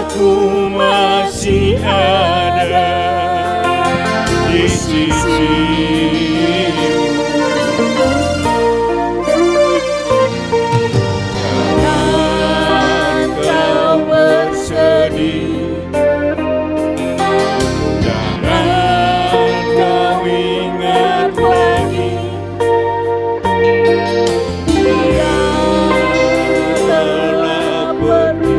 aku masih ada di sisimu. Jangan kau bersedih, jangan kau ingat lagi dia telah pergi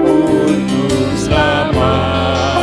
untuk selamanya.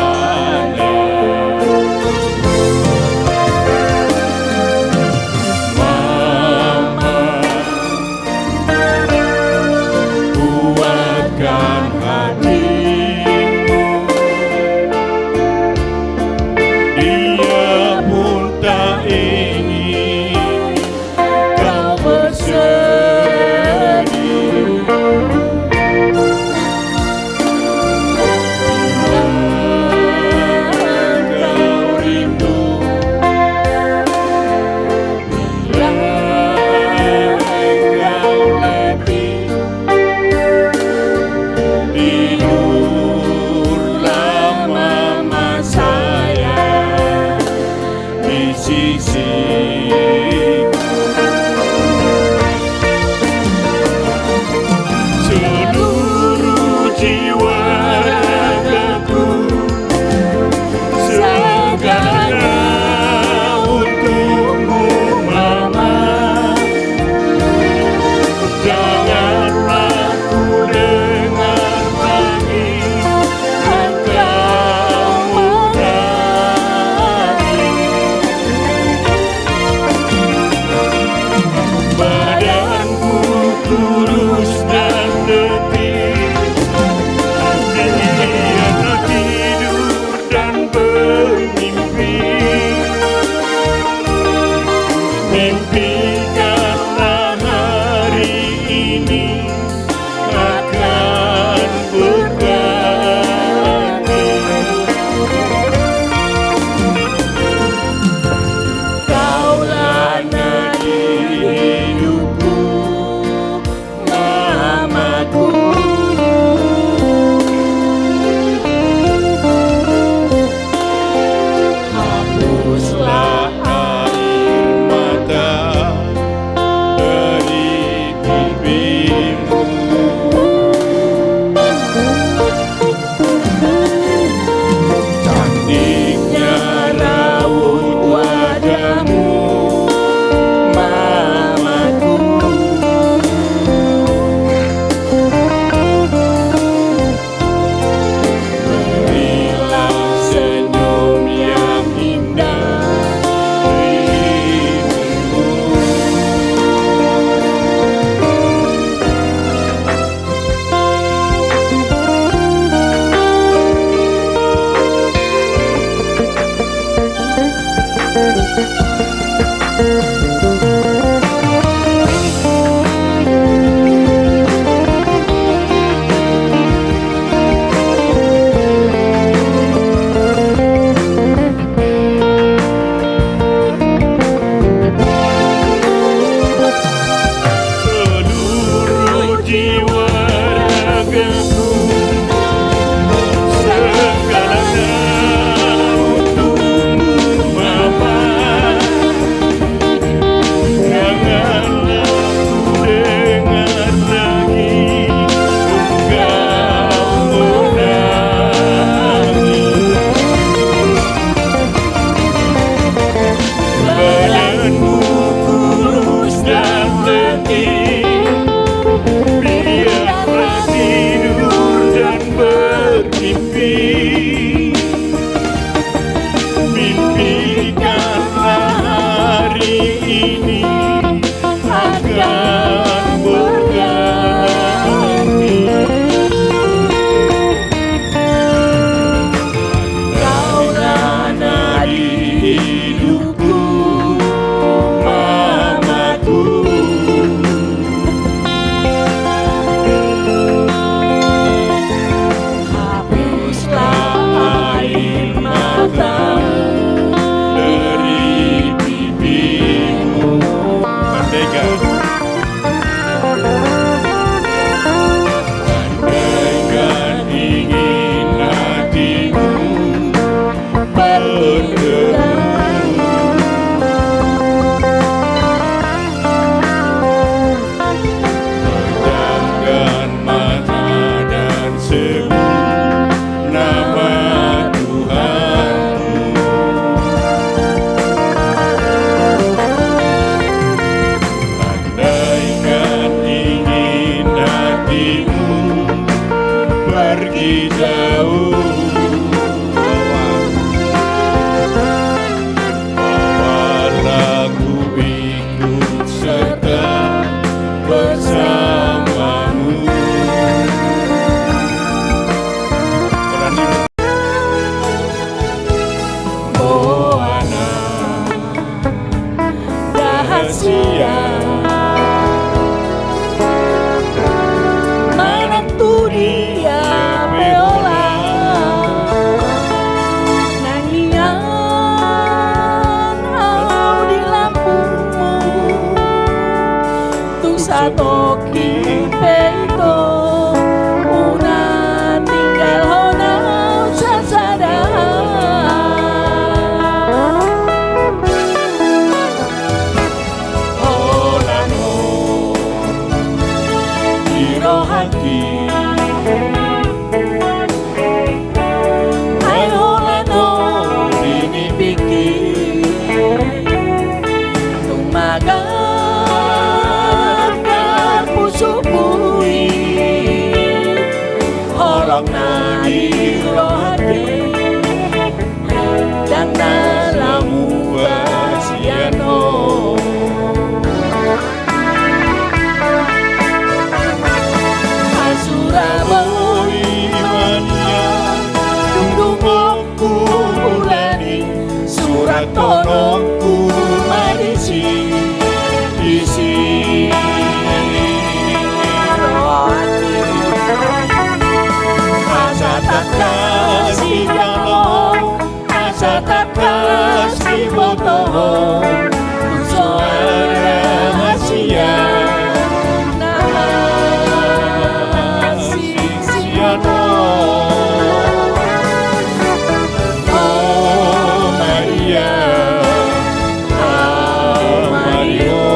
pergi jauh. Bawalah ku ikut serta bersamamu. Moana rahasia menantu dia beola nangian au di lampumu tu satoking peito una tinggal honau sasada holano iro hati ai holano ini pikir tumagar pusupui orang nadi rohati dan nalamu basiano Surabaya mania dungdungku ulani surat tolongku marisi isi rohani asa tak kasih kalau asa tak kasih foto suara rahasia Oh Maria, oh Mario,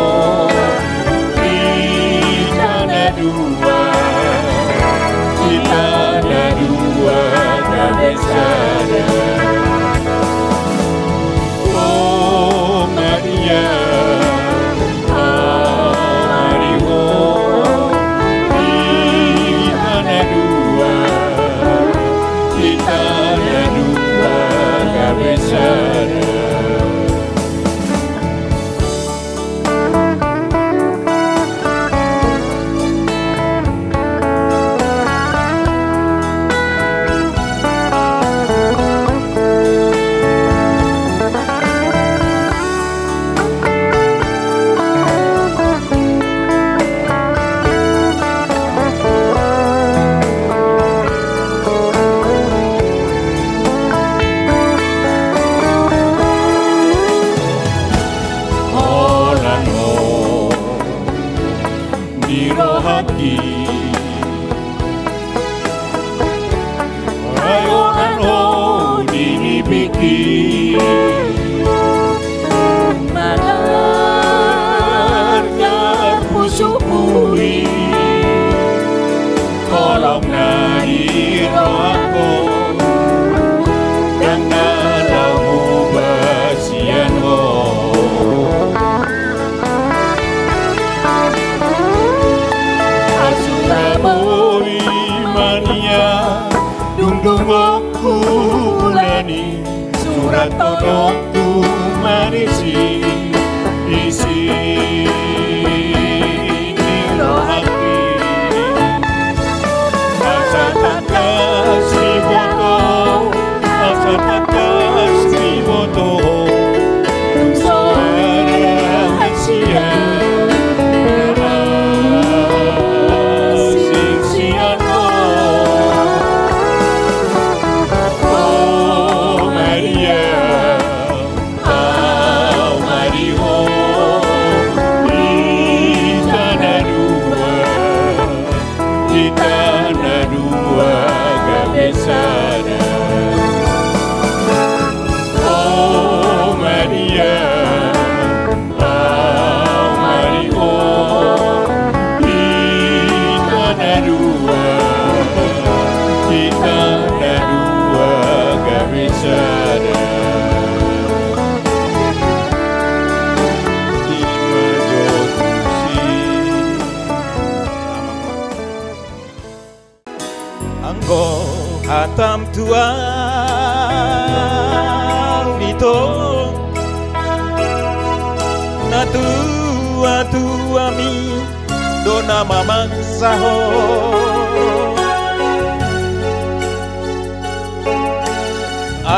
kita ada dua tak bisa. Oh Maria, oh Mario, kita ada dua tak bisa. Rohati ayolano dinipikir malarkan pusupui kolong nadi rohako dan nalamu basiano mania dungdungku ulani surat tolongku marisi isi rohati asa tak kasih foto asa tak kasih foto suara rahasia anggo hatam tuang dito na tua mi dona mamang saho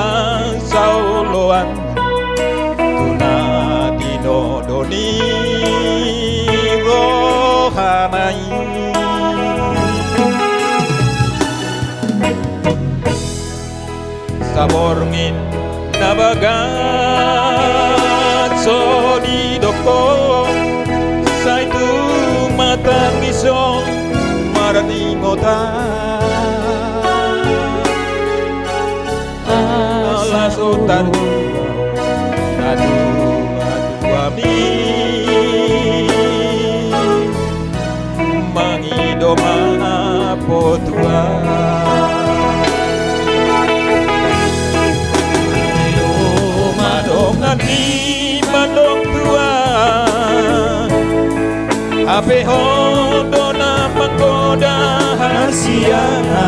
asauloan tuna dino doni rohanai saborngin nabagat so di doko saitu matang isong maraningota alas utar adu ami mangidoma potua madongan madong tua ape hodona menggoda hasiana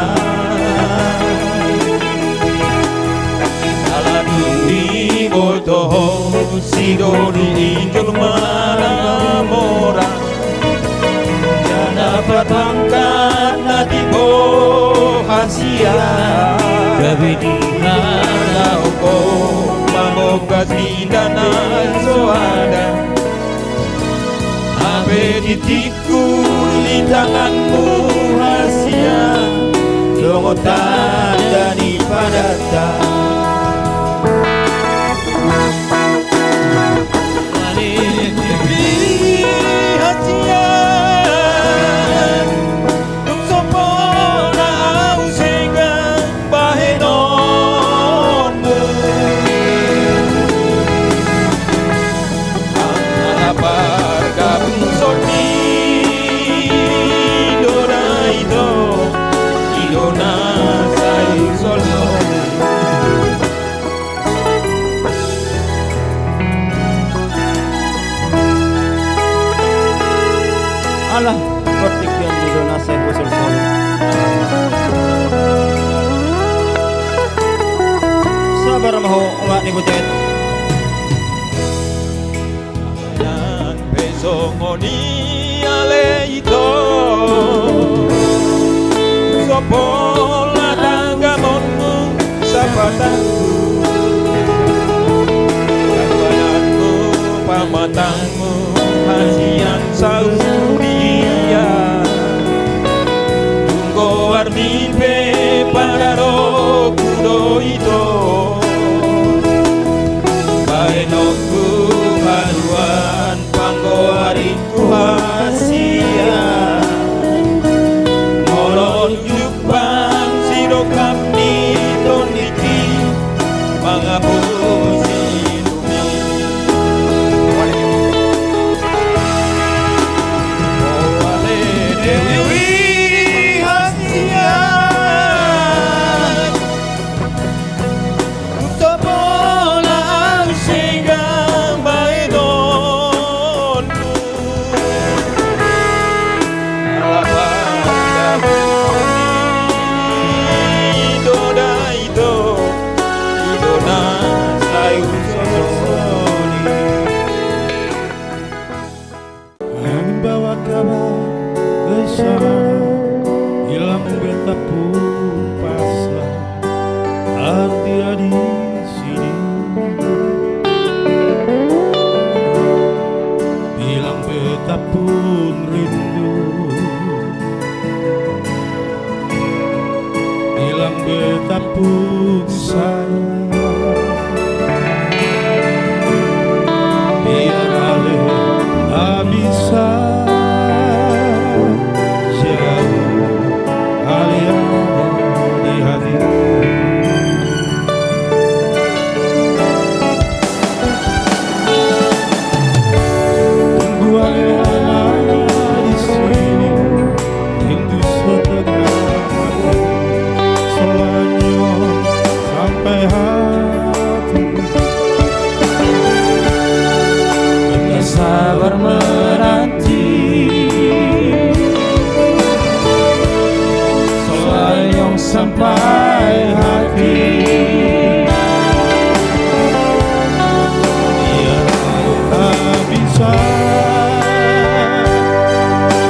aladundi botoho sidoni injul mora jana patangkan natibo hasiana kabidina lauko mamoga sidana soada ape titiku di tanganmu rahasia dongo tanda di padata Allah pertikian di dona saya bersol-sol sabar maho awak ni butet yang besok ngoni ale ito sopo latanggamonmu sapatanku kawananmu pamatangmu hasian saudia tunggo armipe para rokudo ito baenoku haruan panggo hariku hasia moron yupan sirokap ni toniki mangapusi bawa kabar kesana hilang beta pun pasrah ada di sini bilang beta pun rindu bilang beta pun sayang biar alih bisa sampai hari sampai hati. Biar kau tak bisa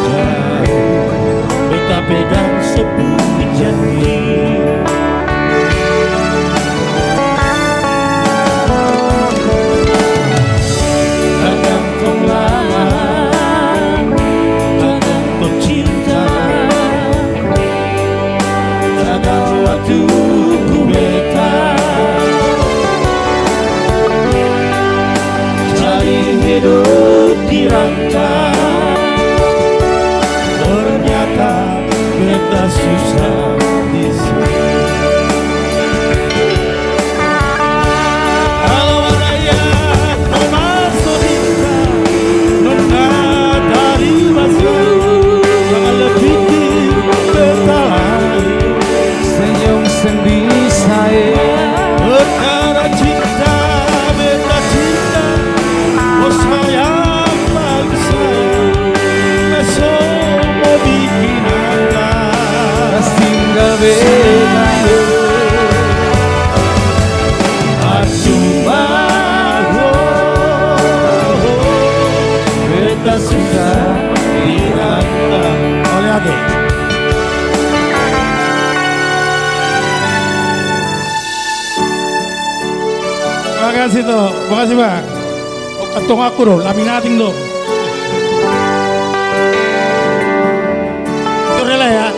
jauh, tetap pegang sebuah janji. Hidup di rantai, ternyata beta susah di sini. Kalau ada yang masuk kita, nona dari masa, jangan lebih beta lain. Senyum sendiri saya, perkara cinta beta cinta. Oh sayang paling sayang, besok mau bikin apa? tinggal beda. Cuma beta sudah dirantau. Oleh Ade. Terima kasih toh, terima kasih bang. Kantong aku loh, laminating loh. Itu rela ya.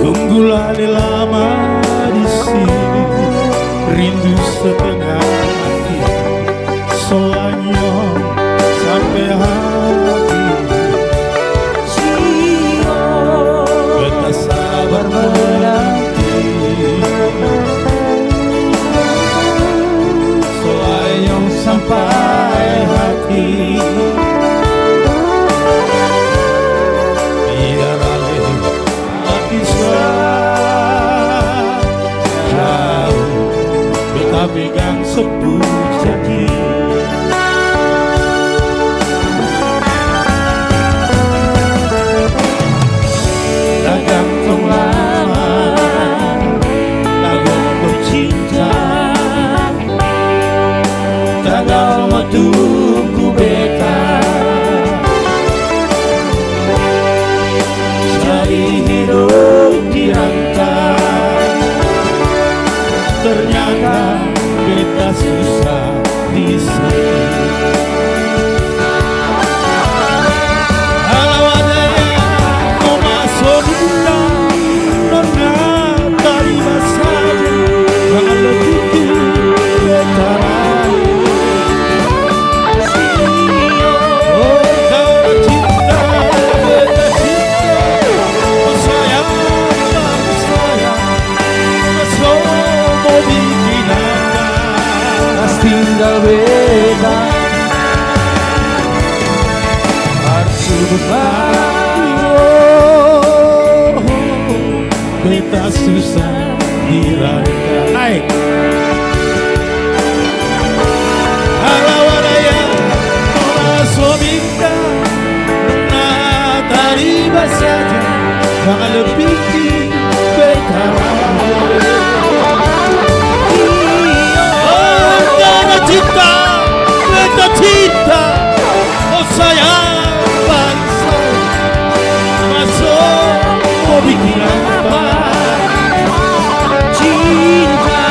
Tunggulah lama di sini, rindu setengah mati, selanyong sampai hati. Beta sabar menanti. Sampai hati, biar alih tak bisa jauh, beta pegang sebuah janji. Tak gantung lama, tak gantung cinta. Tagal tunggu beta, cari hidup di rantai, ternyata beta susah di sini. Kalau ada yang mau masuk kita, nona terima saja, jangan lebih beta lain. Tinggal beda, cuma beta susah dirantau. Naik. Kalau ada yang masuk kita, nah terima saja, jangan lebih beta. Cinta, beta cinta, oh sayang bangsa, masuk mau bikin apa? Cinta,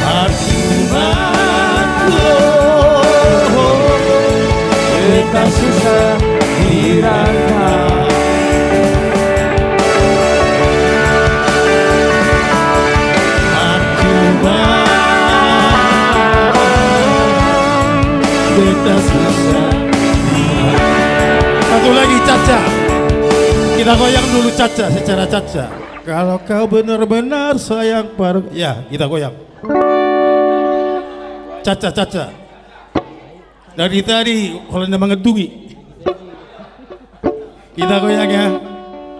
hati mati, beta susah dirantau. Satu lagi Caca. Kita goyang dulu Caca secara Caca. Kalau kau benar-benar sayang padaku, ya kita goyang. Caca Caca. Dari tadi kalau anda mengetungi, kita goyang ya.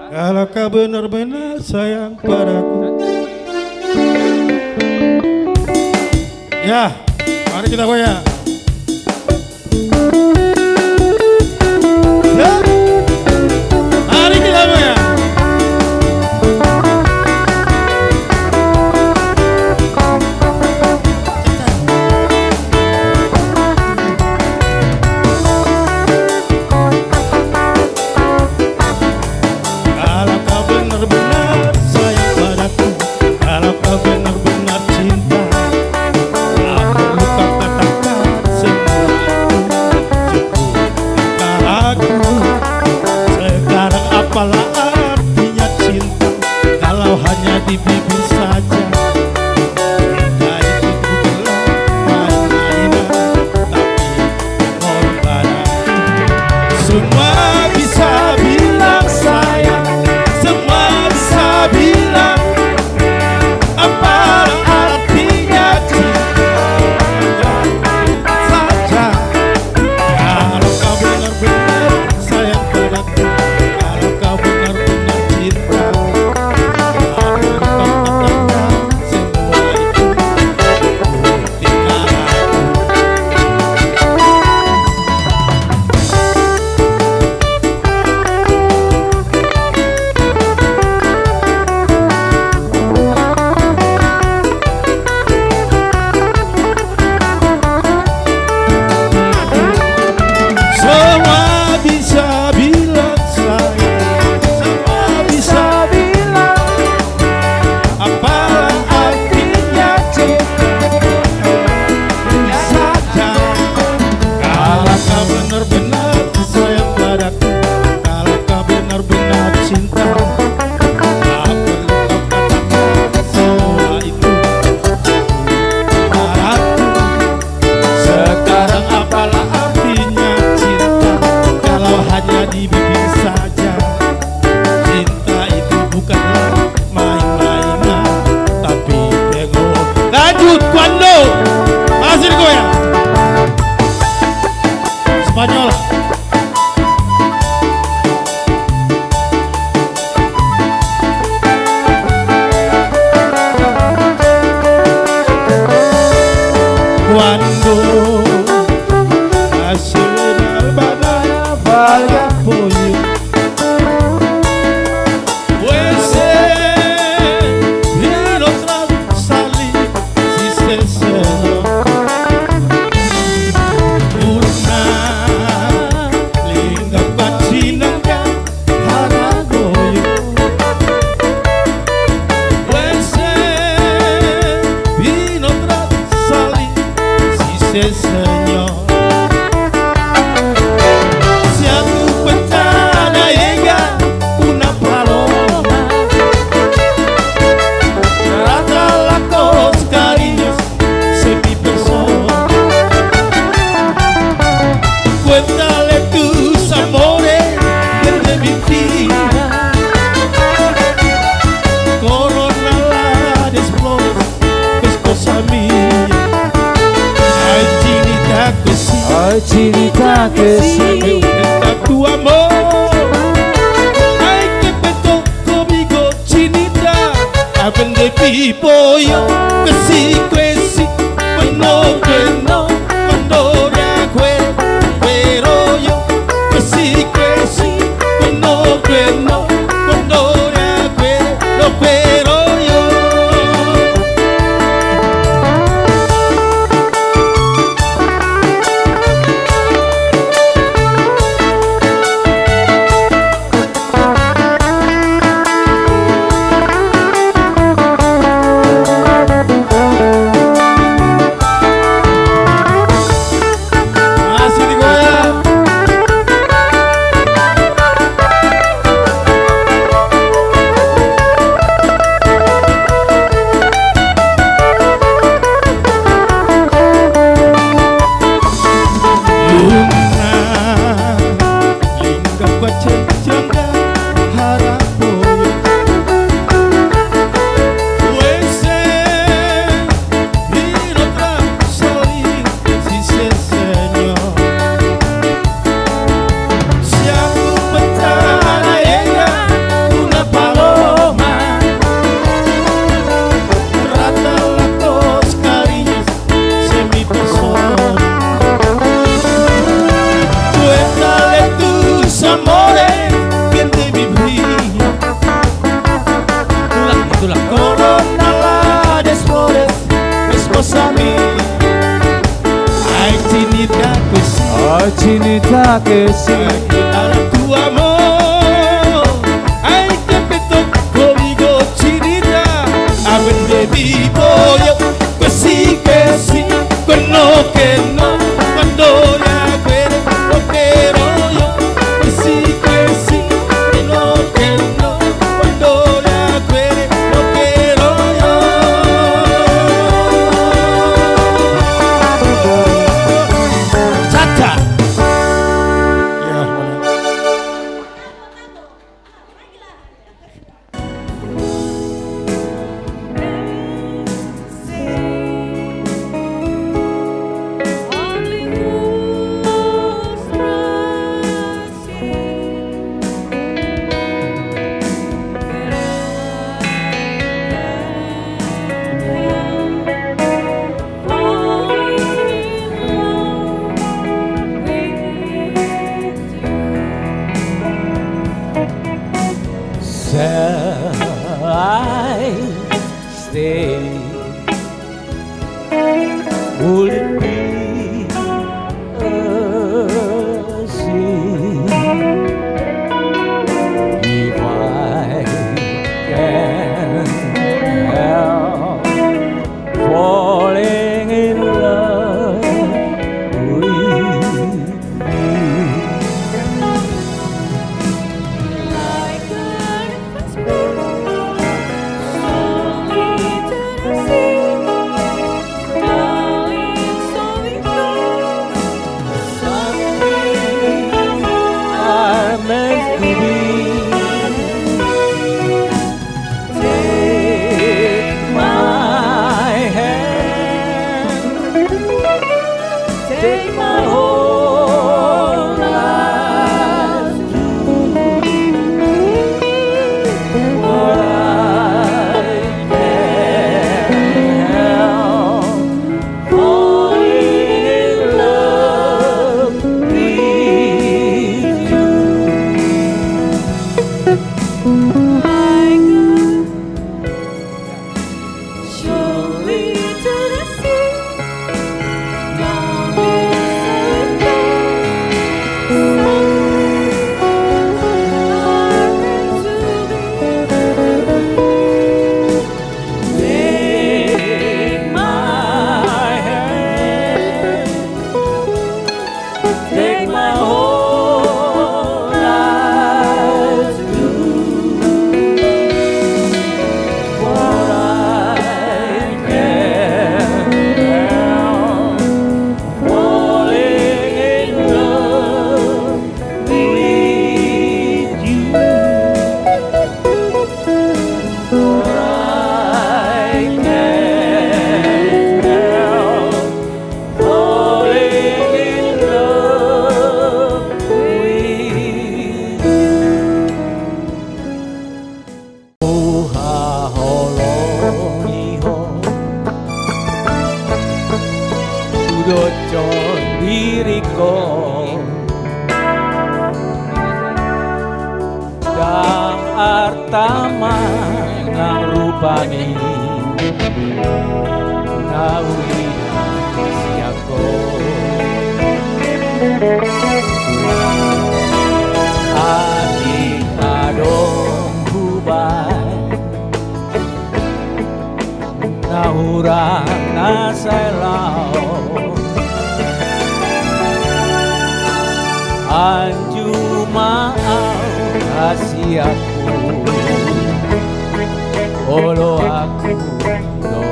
Kalau kau benar-benar sayang padaku. Ya, mari kita goyang. padaku. Sekarang apalah artinya cinta kalau hanya di bibir saja. Cinta itu bukanlah main-mainan, tapi pengorbanan. Semua bisa bilang sayang, semua bisa bilang apalah artinya cinta saja. Kalau kau benar-benar sayang padaku, kalau kau benar-benar cinta, tak perlu kau katakan semua itu tinggal aku. Semua bisa bilang sayang, semua bisa bilang apalah artinya cinta saja. Kalau kau benar-benar sayang padaku, kalau kau benar-benar cinta, tak perlu kau katakan semua itu padaku. Sekarang apalah artinya cinta kalau hanya di bibir saja. Cinta itu bukanlah main-mainan, tapi tengok. Lanjut, Cuando masih goyang Spanyol. Cuando hace una banana valga pollo, pues viene otra salir si se cerró. Una linda cochinanga haragoyo, pues viene otra salir si se cerró. Si a tu ventana llega una paloma, trátala con cariños, sé mi persona. Cuéntale tus amores desde mi vida, coronala de flores, es cosa mía. Ay, chinita que sí, Ay, chinita que me sí, gusta tu amor. Ay, que peto conmigo, chinita. Hablan de pipollo, que sí, pues no, cuando me acuerdo, pero yo, que sí, pues no, cuando me acuerdo, pero yo. Masih digoyang. Luna linda cochinanga haragoyo, pues vino otra salir si se enseñó. Si a tu ventana llega una paloma, trátala con cariños, sé mi persona. Cuéntale tus amores bien de mi vida, coronala de flores, es cosa mía. Ay, chinita que sí, ay, chinita que sí, cuéntale tu amor. Ay, que peto conmigo, chinita. Hablan de pipollo, que sí, pues no, cuando me acuerdo, pero yo, Shall I stay? Will it be a sin if I can help falling in love with you? Like an infant's breath, slowly to the sea, darling, so we go. Something are meant to be. Take my hand, take my whole life too. For I can't help falling in love with you. Like surely to the sea, darling, so it goes. Take my hand, take my whole life too. For I can't help falling in love with you. For I can't help falling in love with you. Haholonihon Tudocon diriku Dam artama nang rupani Nawina siako Adik adong hubay Nahurang nasayaw Anju maaf kasih aku Olo aku no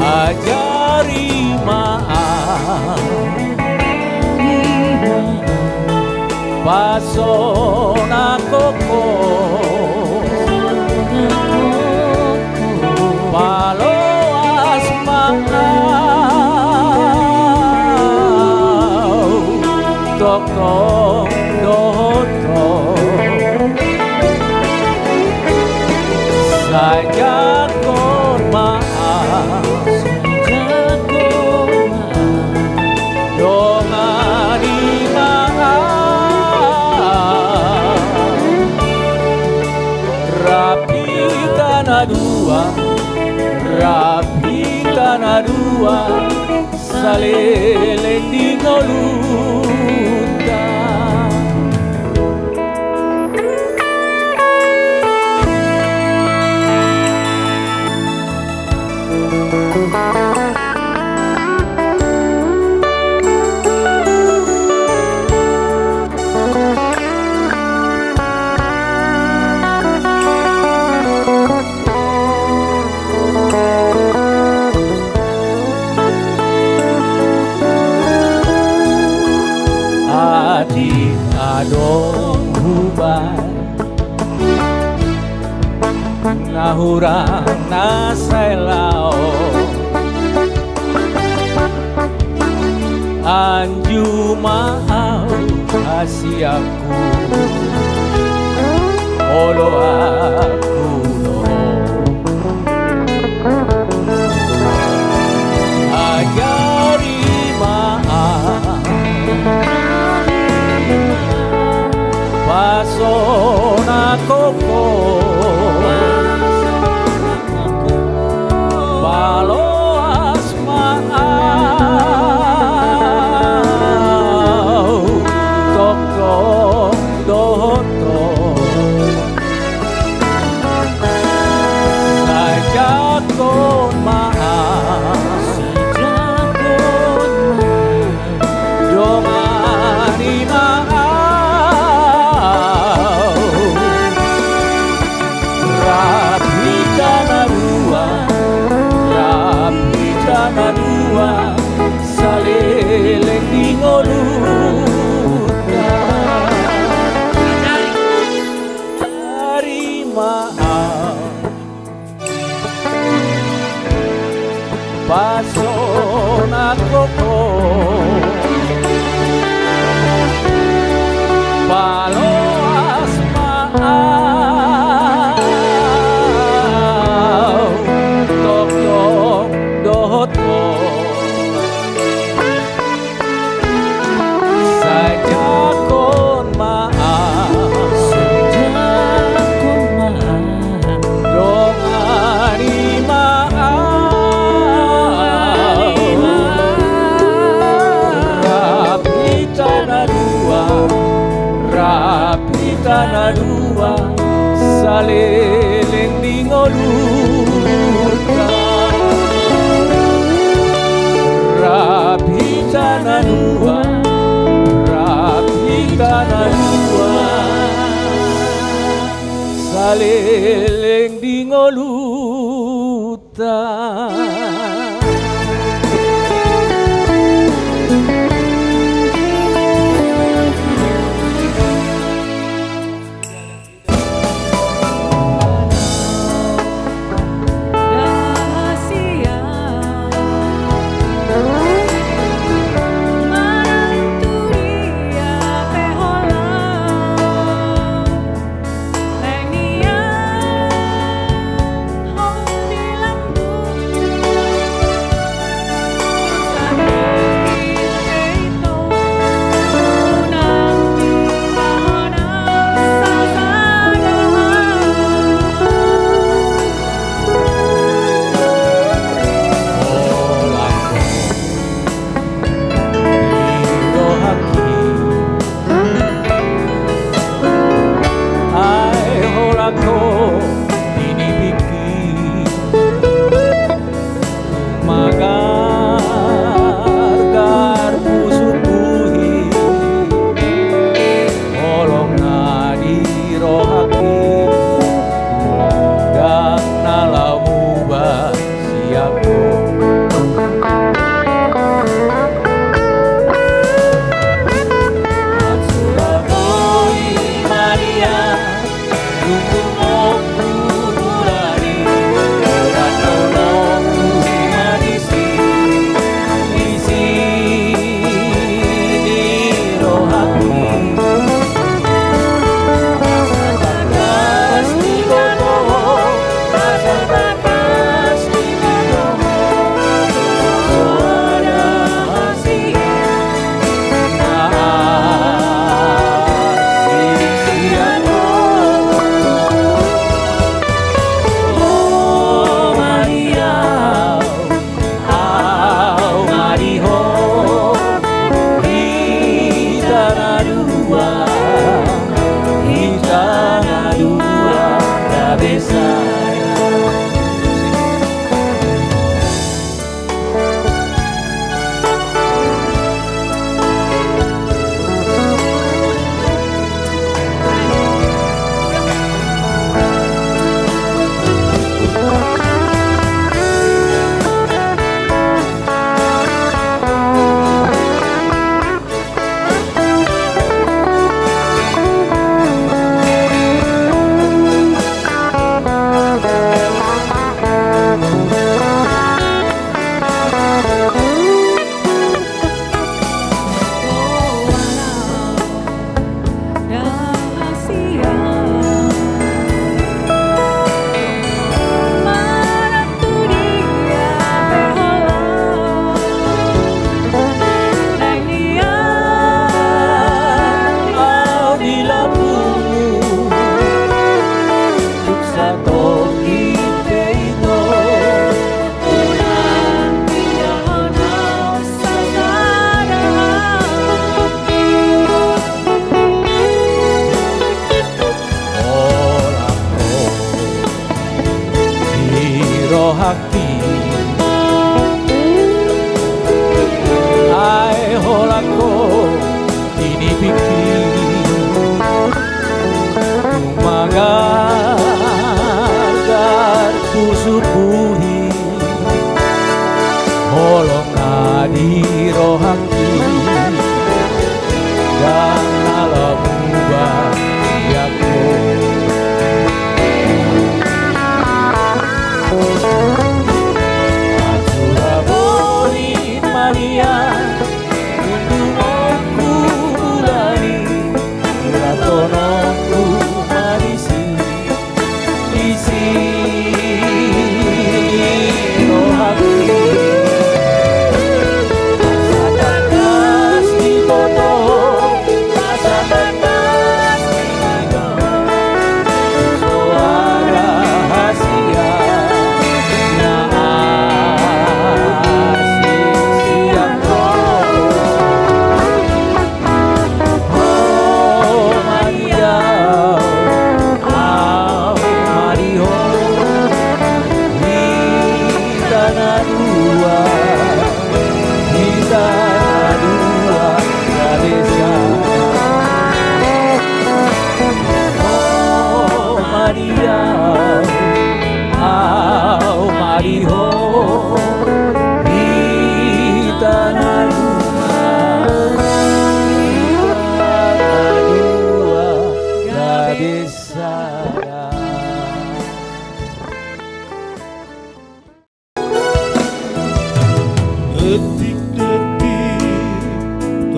Ajari maaf Pason aku Paloas maaf Tokong doto Saja kon maaf Dongani maaf Rapi tanah dua Rapi tanah dua Salele di ngoluta Adik adong hubay Nahurang nasayaw Anju maaf kasih aku Olo aku no Ajari maaf luta dari maaf pasona koko paloas maaf tokyo dohotko saja kon maaf dongani maaf rapi tanah dua saleleng di ngoluta rapi tanah dua saleleng di ngoluta.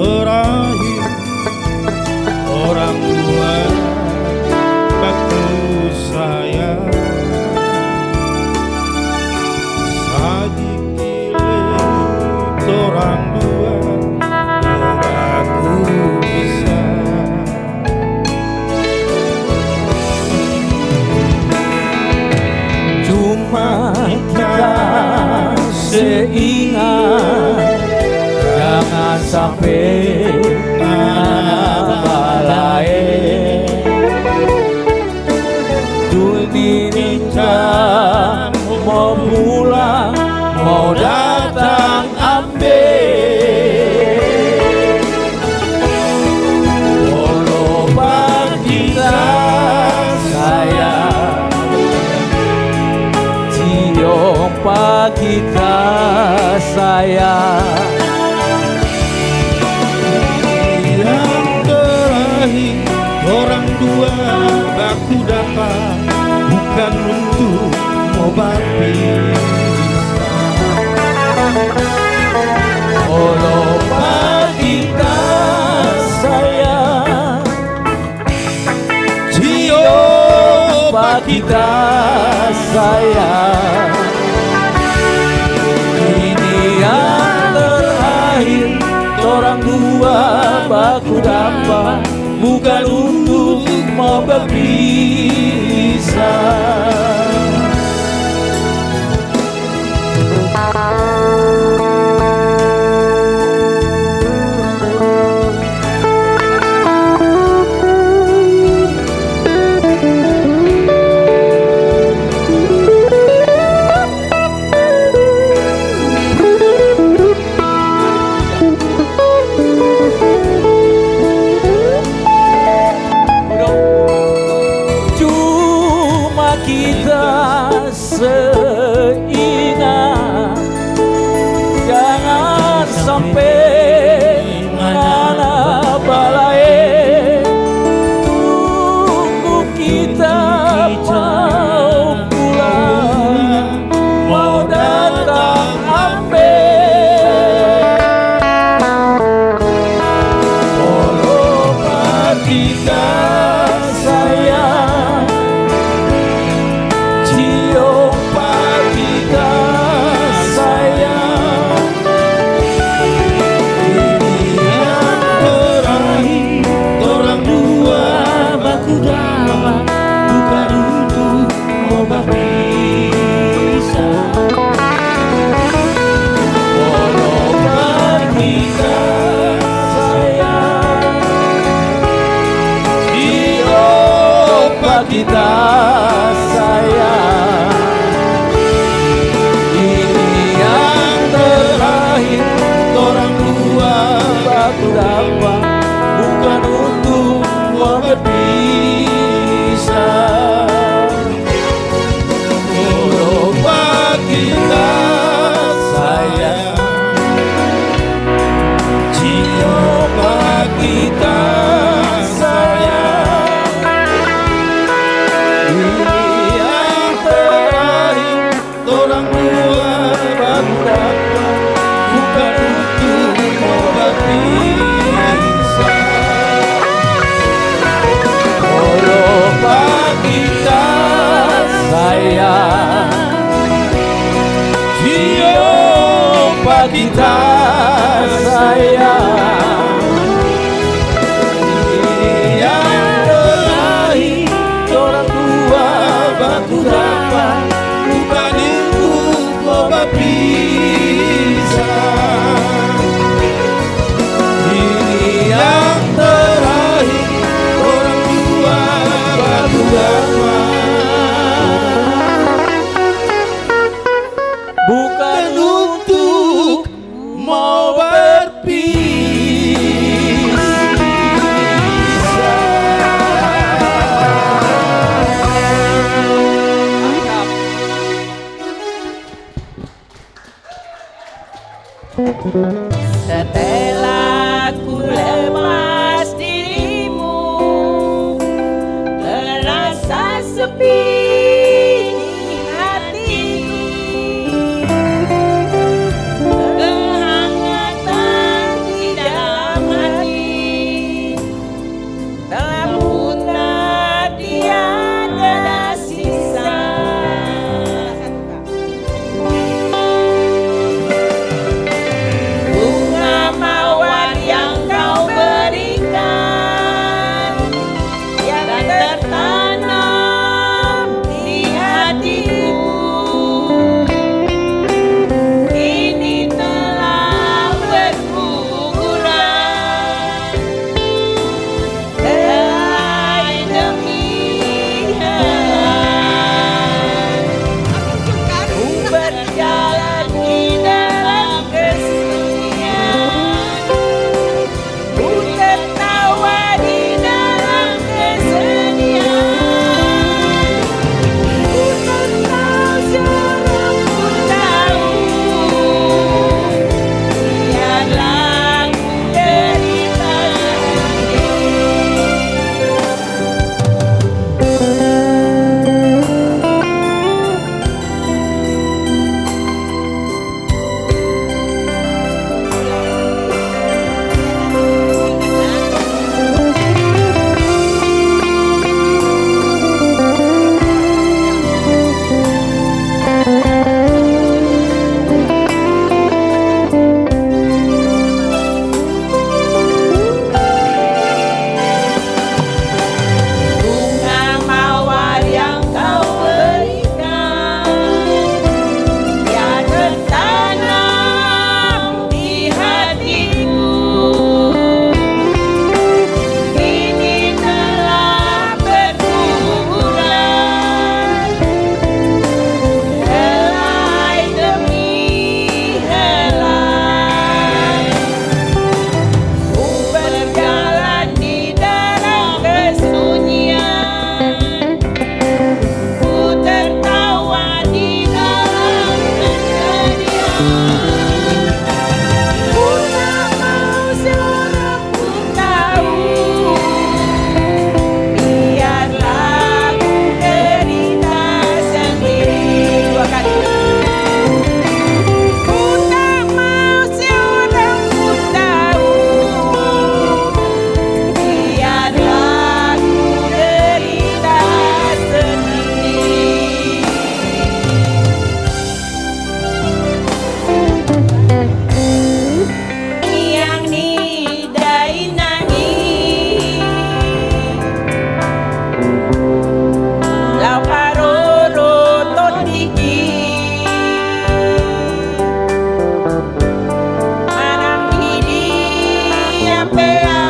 berakhir. Orang tua baku sayang saji kilit orang dua baku bisa. Cuma kita seingat, jangan sampai balai dunia mau pulang, mau datang ambil. Walau kita sayang, siapa kita sayang. Yang terakhir orang dua baku dapat, bukan untuk obat pisah. Walau kita sayang, siapa kita sayang. Ini yang terakhir, orang dua baku dapat, bukan untuk mau berpisah. Cuma kita seingat, jangan sampai mana balai. Tunggu kita mau pulang, mau datang ambil. Walau kita sayang, siapa kita sayang. Ini yang terakhir orang dua baku dapat, bukan untuk obat pisah. Walau kita sayang, siapa kita sayang. Ini yang terakhir, orang dua baku dapat, bukan untuk mau berpisah. Walau kita sayang, siapa kita sayang. Ini yang terakhir, orang dua baku dapat, bukan untuk mau berpisah. Walau kita sayang, siapa kita sayang. Ini yang terakhir, orang dua baku dapat, bukan untuk mau berpisah. Ini yang terakhir, orang dua baku dapat, bukan untuk nyampean